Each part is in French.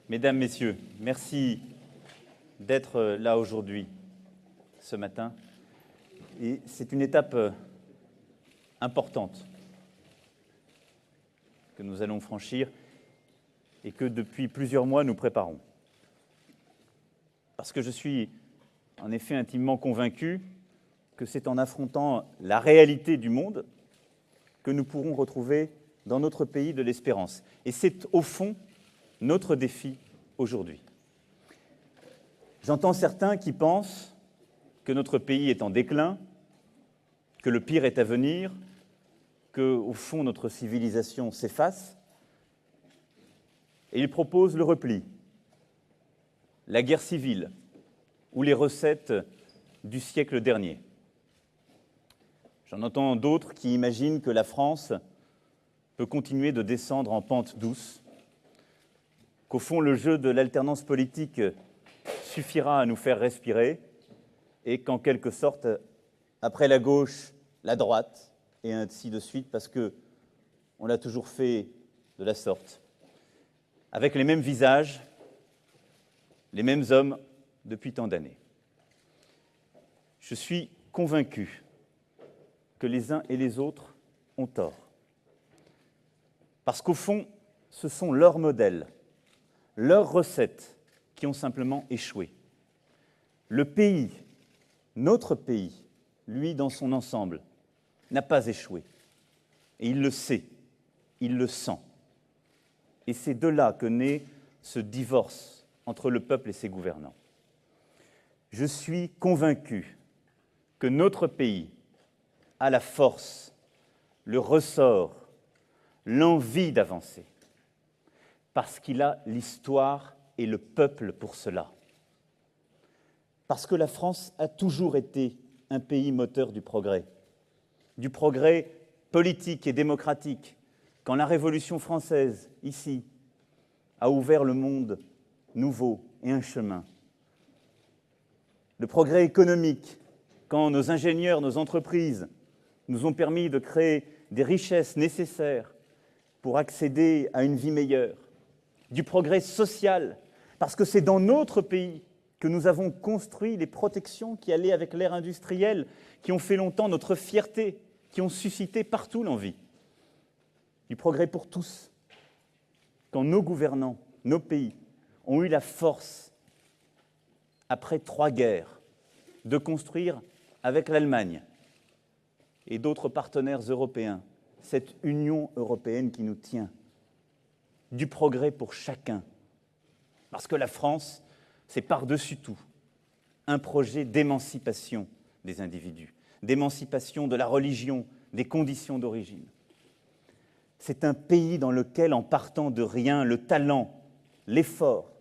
Mesdames, Messieurs, merci d'être là aujourd'hui, ce matin. Et c'est une étape importante que nous allons franchir et que depuis plusieurs mois nous préparons. Parce que je suis en effet intimement convaincu que c'est en affrontant la réalité du monde que nous pourrons retrouver dans notre pays de l'espérance. Et c'est au fond notre défi aujourd'hui. J'entends certains qui pensent que notre pays est en déclin, que le pire est à venir, qu'au fond notre civilisation s'efface, et ils proposent le repli, la guerre civile ou les recettes du siècle dernier. J'en entends d'autres qui imaginent que la France peut continuer de descendre en pente douce, qu'au fond le jeu de l'alternance politique suffira à nous faire respirer et qu'en quelque sorte, après la gauche, la droite, et ainsi de suite, parce qu'on l'a toujours fait de la sorte, avec les mêmes visages, les mêmes hommes depuis tant d'années. Je suis convaincu que les uns et les autres ont tort. Parce qu'au fond, ce sont leurs modèles, leurs recettes qui ont simplement échoué. Le pays, notre pays, lui dans son ensemble, n'a pas échoué. Et il le sait, il le sent. Et c'est de là que naît ce divorce entre le peuple et ses gouvernants. Je suis convaincu que notre pays a la force, le ressort, l'envie d'avancer, parce qu'il a l'histoire et le peuple pour cela. Parce que la France a toujours été un pays moteur du progrès politique et démocratique. Quand la Révolution française, ici, a ouvert le monde nouveau et un chemin. Le progrès économique, quand nos ingénieurs, nos entreprises nous ont permis de créer des richesses nécessaires pour accéder à une vie meilleure. Du progrès social, parce que c'est dans notre pays que nous avons construit les protections qui allaient avec l'ère industrielle, qui ont fait longtemps notre fierté, qui ont suscité partout l'envie. Du progrès pour tous. Quand nos gouvernants, nos pays, ont eu la force, après 3 guerres, de construire avec l'Allemagne et d'autres partenaires européens, cette Union européenne qui nous tient. Du progrès pour chacun. Parce que la France, c'est par-dessus tout un projet d'émancipation des individus, d'émancipation de la religion, des conditions d'origine. C'est un pays dans lequel, en partant de rien, le talent, l'effort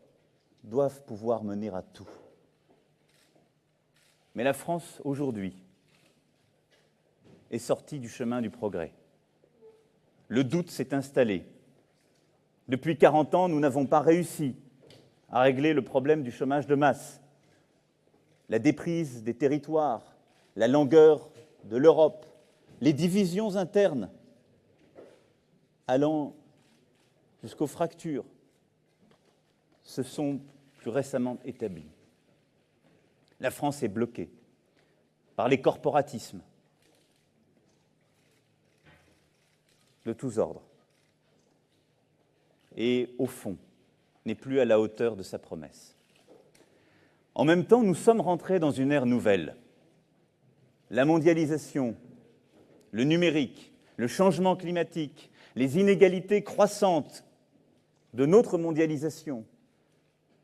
doivent pouvoir mener à tout. Mais la France, aujourd'hui, est sortie du chemin du progrès. Le doute s'est installé. Depuis 40 ans, nous n'avons pas réussi à régler le problème du chômage de masse, la déprise des territoires, la langueur de l'Europe, les divisions internes allant jusqu'aux fractures se sont plus récemment établies. La France est bloquée par les corporatismes de tous ordres et, au fond, n'est plus à la hauteur de sa promesse. En même temps, nous sommes rentrés dans une ère nouvelle. La mondialisation, le numérique, le changement climatique, les inégalités croissantes de notre mondialisation,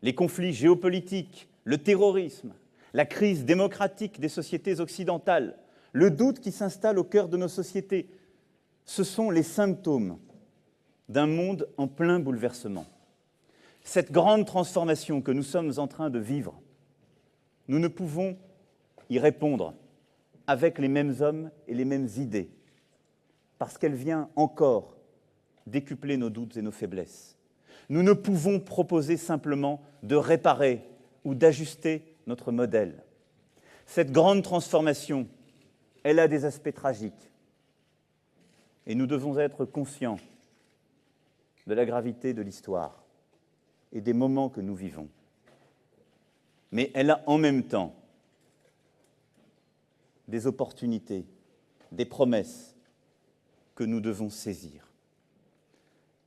les conflits géopolitiques, le terrorisme, la crise démocratique des sociétés occidentales, le doute qui s'installe au cœur de nos sociétés, ce sont les symptômes d'un monde en plein bouleversement. Cette grande transformation que nous sommes en train de vivre, nous ne pouvons y répondre avec les mêmes hommes et les mêmes idées, parce qu'elle vient encore décupler nos doutes et nos faiblesses. Nous ne pouvons proposer simplement de réparer ou d'ajuster notre modèle. Cette grande transformation, elle a des aspects tragiques. Et nous devons être conscients de la gravité de l'histoire. et des moments que nous vivons. Mais elle a en même temps des opportunités, des promesses que nous devons saisir.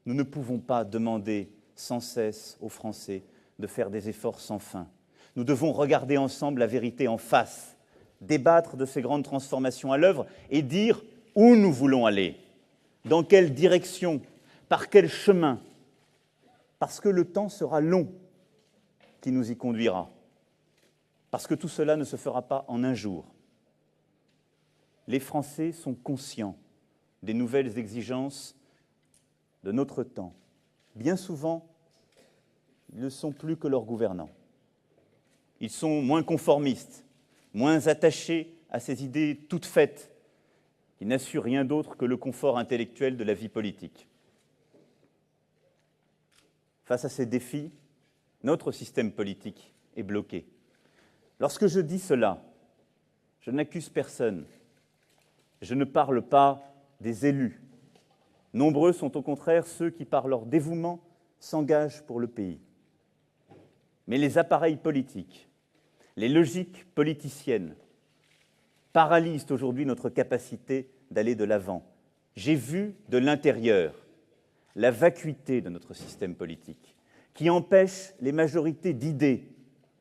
Nous ne pouvons pas demander sans cesse aux Français de faire des efforts sans fin. Nous devons regarder ensemble la vérité en face, débattre de ces grandes transformations à l'œuvre et dire où nous voulons aller, dans quelle direction, par quel chemin, parce que le temps sera long qui nous y conduira, parce que tout cela ne se fera pas en un jour. Les Français sont conscients des nouvelles exigences de notre temps. Bien souvent, ils ne sont plus que leurs gouvernants. Ils sont moins conformistes, moins attachés à ces idées toutes faites qui n'assurent rien d'autre que le confort intellectuel de la vie politique. Face à ces défis, notre système politique est bloqué. Lorsque je dis cela, je n'accuse personne. Je ne parle pas des élus. Nombreux sont au contraire ceux qui, par leur dévouement, s'engagent pour le pays. Mais les appareils politiques, les logiques politiciennes paralysent aujourd'hui notre capacité d'aller de l'avant. J'ai vu de l'intérieur la vacuité de notre système politique qui empêche les majorités d'idées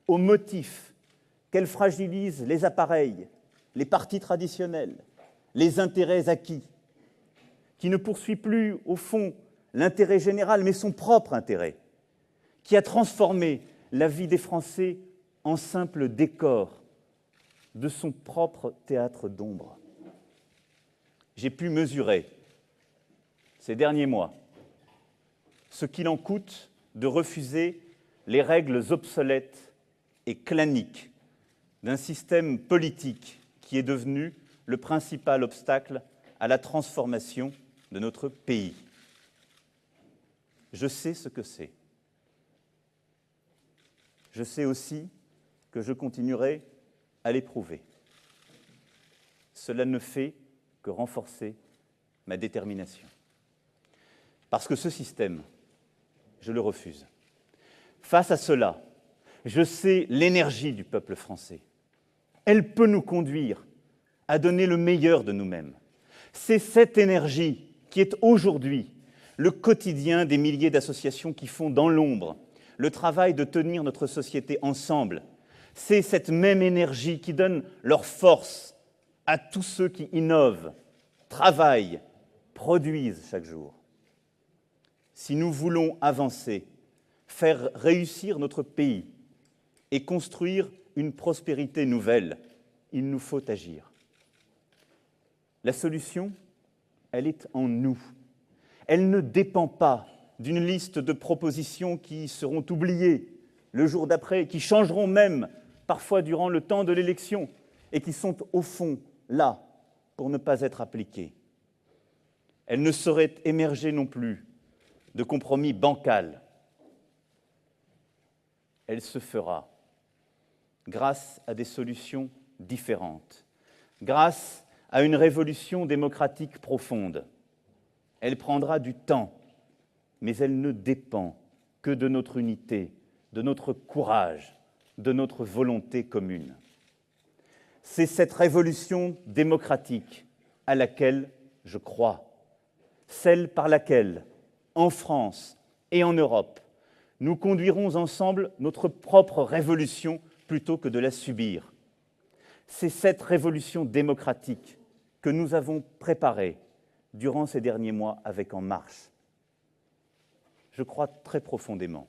au motif qu'elles fragilisent les appareils, les partis traditionnels, les intérêts acquis, qui ne poursuit plus, au fond, l'intérêt général, mais son propre intérêt, qui a transformé la vie des Français en simple décor de son propre théâtre d'ombre. J'ai pu mesurer, ces derniers mois, ce qu'il en coûte de refuser les règles obsolètes et claniques d'un système politique qui est devenu le principal obstacle à la transformation de notre pays. Je sais ce que c'est. Je sais aussi que je continuerai à l'éprouver. Cela ne fait que renforcer ma détermination. Parce que ce système, je le refuse. Face à cela, je sais l'énergie du peuple français. Elle peut nous conduire à donner le meilleur de nous-mêmes. C'est cette énergie qui est aujourd'hui le quotidien des milliers d'associations qui font dans l'ombre le travail de tenir notre société ensemble. C'est cette même énergie qui donne leur force à tous ceux qui innovent, travaillent, produisent chaque jour. Si nous voulons avancer, faire réussir notre pays et construire une prospérité nouvelle, il nous faut agir. La solution, elle est en nous. Elle ne dépend pas d'une liste de propositions qui seront oubliées le jour d'après, qui changeront même parfois durant le temps de l'élection et qui sont au fond là pour ne pas être appliquées. Elle ne saurait émerger non plus de compromis bancal. Elle se fera grâce à des solutions différentes, grâce à une révolution démocratique profonde. Elle prendra du temps, mais elle ne dépend que de notre unité, de notre courage, de notre volonté commune. C'est cette révolution démocratique à laquelle je crois, celle par laquelle, en France et en Europe, nous conduirons ensemble notre propre révolution plutôt que de la subir. C'est cette révolution démocratique que nous avons préparée durant ces derniers mois avec En Marche. Je crois très profondément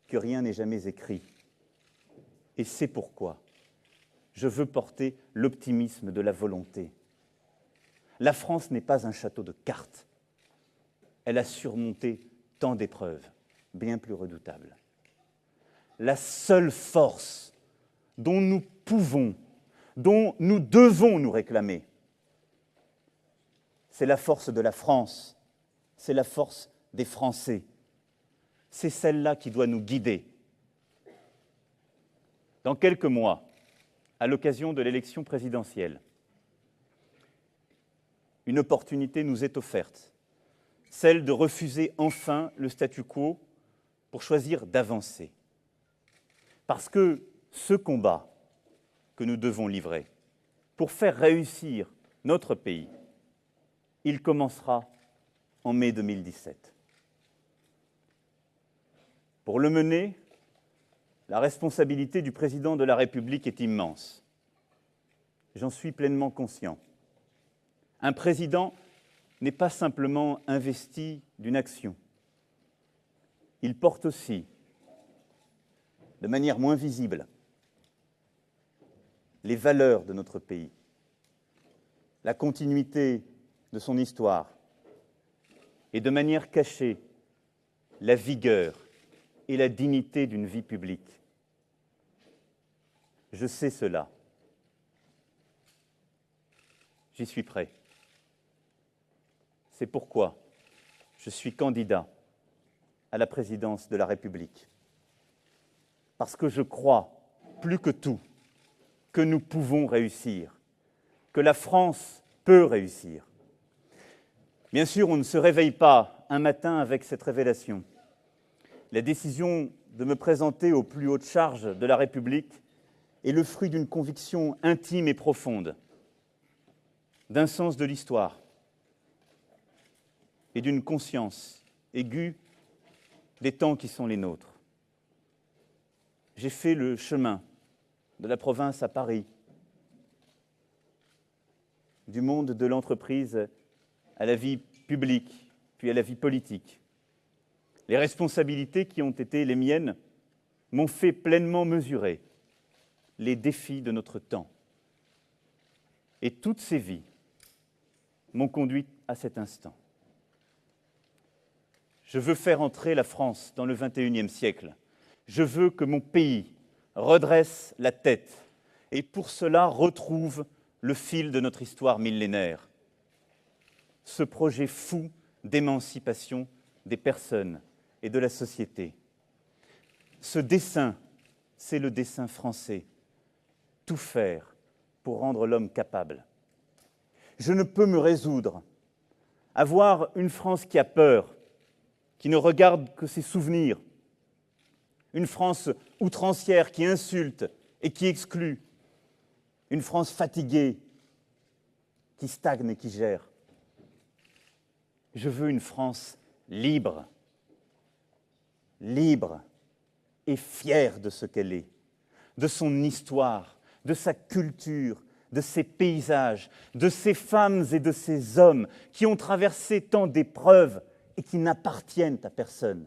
que rien n'est jamais écrit. Et c'est pourquoi je veux porter l'optimisme de la volonté. La France n'est pas un château de cartes. Elle a surmonté tant d'épreuves, bien plus redoutables. La seule force dont nous pouvons, dont nous devons nous réclamer, c'est la force de la France, c'est la force des Français. C'est celle-là qui doit nous guider. Dans quelques mois, à l'occasion de l'élection présidentielle, une opportunité nous est offerte, celle de refuser enfin le statu quo pour choisir d'avancer. Parce que ce combat que nous devons livrer pour faire réussir notre pays, il commencera en mai 2017. Pour le mener, la responsabilité du président de la République est immense. J'en suis pleinement conscient. Un président n'est pas simplement investi d'une action. Il porte aussi, de manière moins visible, les valeurs de notre pays, la continuité de son histoire et, de manière cachée, la vigueur et la dignité d'une vie publique. Je sais cela. J'y suis prêt. C'est pourquoi je suis candidat à la présidence de la République. Parce que je crois, plus que tout, que nous pouvons réussir, que la France peut réussir. Bien sûr, on ne se réveille pas un matin avec cette révélation. La décision de me présenter aux plus hautes charges de la République est le fruit d'une conviction intime et profonde, d'un sens de l'histoire et d'une conscience aiguë des temps qui sont les nôtres. J'ai fait le chemin de la province à Paris, du monde de l'entreprise à la vie publique, puis à la vie politique. Les responsabilités qui ont été les miennes m'ont fait pleinement mesurer les défis de notre temps. Et toutes ces vies m'ont conduit à cet instant. Je veux faire entrer la France dans le XXIe siècle. Je veux que mon pays redresse la tête et pour cela retrouve le fil de notre histoire millénaire. Ce projet fou d'émancipation des personnes et de la société. Ce dessein, c'est le dessein français. Tout faire pour rendre l'homme capable. Je ne peux me résoudre à voir une France qui a peur, qui ne regarde que ses souvenirs, une France outrancière qui insulte et qui exclut, une France fatiguée, qui stagne et qui gère. Je veux une France libre, libre et fière de ce qu'elle est, de son histoire, de sa culture, de ses paysages, de ses femmes et de ses hommes qui ont traversé tant d'épreuves et qui n'appartiennent à personne.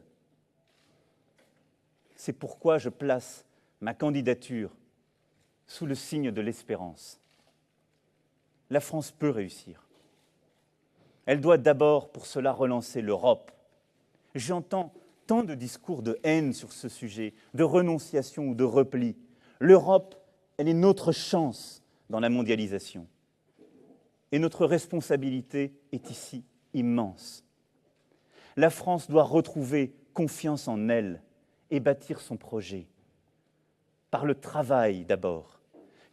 C'est pourquoi je place ma candidature sous le signe de l'espérance. La France peut réussir. Elle doit d'abord pour cela relancer l'Europe. J'entends tant de discours de haine sur ce sujet, de renonciation ou de repli. L'Europe, elle est notre chance dans la mondialisation. Et notre responsabilité est ici immense. La France doit retrouver confiance en elle et bâtir son projet. Par le travail d'abord,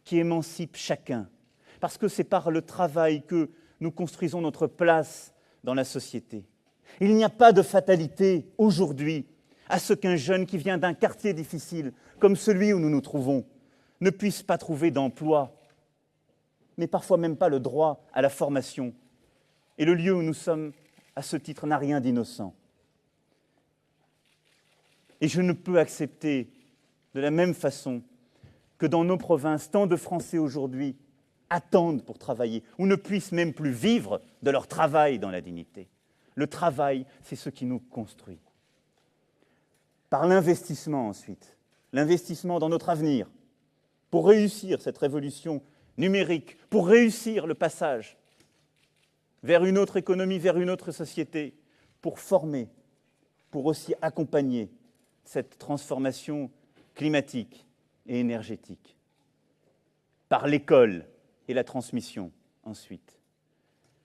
qui émancipe chacun. Parce que c'est par le travail que nous construisons notre place dans la société. Il n'y a pas de fatalité aujourd'hui à ce qu'un jeune qui vient d'un quartier difficile, comme celui où nous nous trouvons, ne puisse pas trouver d'emploi, mais parfois même pas le droit à la formation. Et le lieu où nous sommes, à ce titre, n'a rien d'innocent. Et je ne peux accepter de la même façon que dans nos provinces, tant de Français aujourd'hui attendent pour travailler, ou ne puissent même plus vivre de leur travail dans la dignité. Le travail, c'est ce qui nous construit. Par l'investissement ensuite, l'investissement dans notre avenir, pour réussir cette révolution numérique, pour réussir le passage vers une autre économie, vers une autre société, pour former, pour aussi accompagner cette transformation climatique et énergétique. Par l'école et la transmission ensuite.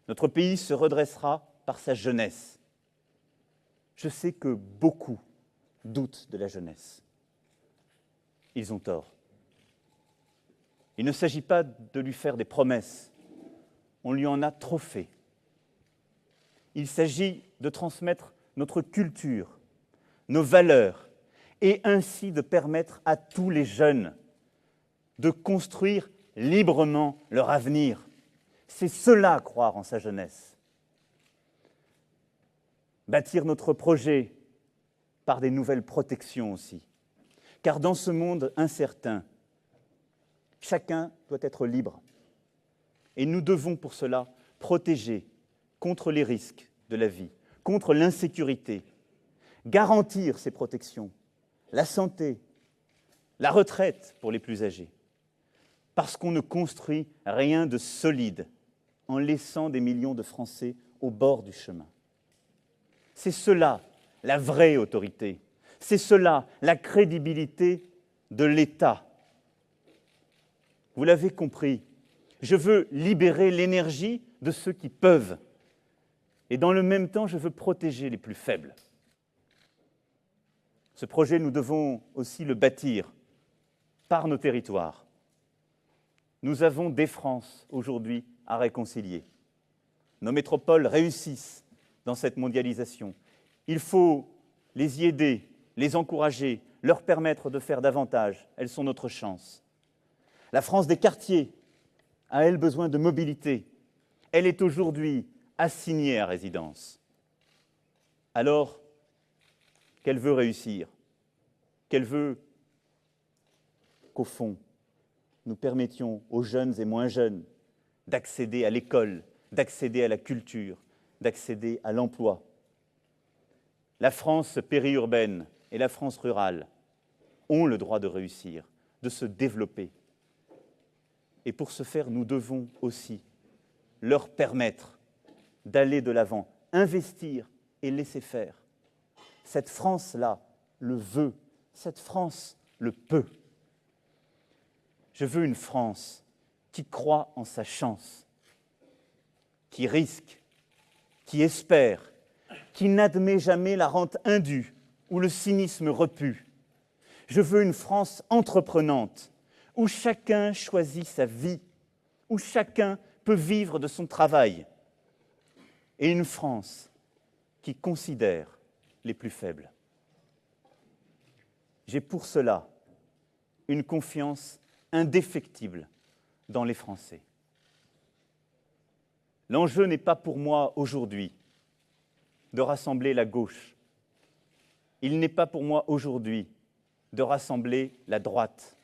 Notre pays se redressera par sa jeunesse. Je sais que beaucoup doutent de la jeunesse. Ils ont tort. Il ne s'agit pas de lui faire des promesses. On lui en a trop fait. Il s'agit de transmettre notre culture, nos valeurs, et ainsi de permettre à tous les jeunes de construire librement leur avenir. C'est cela, croire en sa jeunesse. Bâtir notre projet par des nouvelles protections aussi. Car dans ce monde incertain, chacun doit être libre. Et nous devons pour cela protéger contre les risques de la vie, contre l'insécurité, garantir ces protections, la santé, la retraite pour les plus âgés. Parce qu'on ne construit rien de solide en laissant des millions de Français au bord du chemin. C'est cela, la vraie autorité. C'est cela, la crédibilité de l'État. Vous l'avez compris, je veux libérer l'énergie de ceux qui peuvent. Et dans le même temps, je veux protéger les plus faibles. Ce projet, nous devons aussi le bâtir par nos territoires. Nous avons des Frances aujourd'hui à réconcilier. Nos métropoles réussissent dans cette mondialisation. Il faut les y aider, les encourager, leur permettre de faire davantage. Elles sont notre chance. La France des quartiers a, elle, besoin de mobilité. Elle est aujourd'hui assignée à résidence. Alors, qu'elle veut réussir, qu'elle veut qu'au fond, nous permettions aux jeunes et moins jeunes d'accéder à l'école, d'accéder à la culture, d'accéder à l'emploi. La France périurbaine et la France rurale ont le droit de réussir, de se développer. Et pour ce faire, nous devons aussi leur permettre d'aller de l'avant, investir et laisser faire. Cette France-là le veut, cette France le peut. Je veux une France qui croit en sa chance, qui risque, qui espère, qui n'admet jamais la rente indue ou le cynisme repu. Je veux une France entreprenante, où chacun choisit sa vie, où chacun peut vivre de son travail. Et une France qui considère les plus faibles. J'ai pour cela une confiance indéfectible dans les Français. L'enjeu n'est pas pour moi aujourd'hui de rassembler la gauche. Il n'est pas pour moi aujourd'hui de rassembler la droite.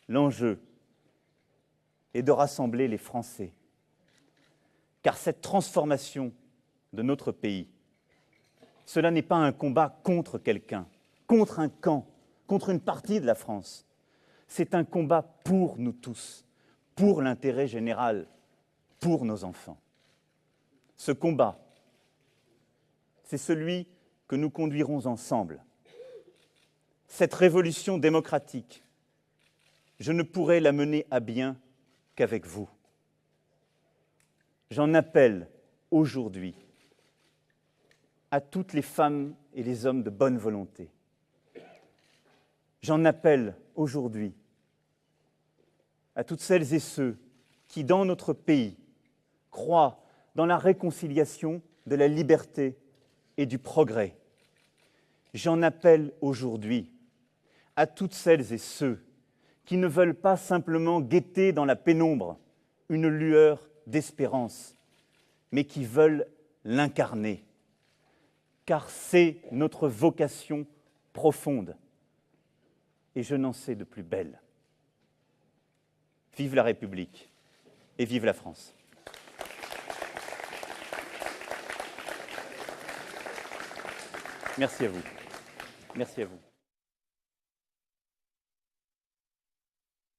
L'enjeu est de rassembler les Français. Car cette transformation de notre pays, cela n'est pas un combat contre quelqu'un, contre un camp, contre une partie de la France. C'est un combat pour nous tous, pour l'intérêt général, pour nos enfants. Ce combat, c'est celui que nous conduirons ensemble. Cette révolution démocratique, je ne pourrai la mener à bien qu'avec vous. J'en appelle aujourd'hui à toutes les femmes et les hommes de bonne volonté. J'en appelle aujourd'hui à toutes celles et ceux qui, dans notre pays, croient dans la réconciliation de la liberté et du progrès. J'en appelle aujourd'hui à toutes celles et ceux qui ne veulent pas simplement guetter dans la pénombre une lueur d'espérance, mais qui veulent l'incarner. Car c'est notre vocation profonde. Et je n'en sais de plus belle. Vive la République et vive la France. Merci à vous. Merci à vous.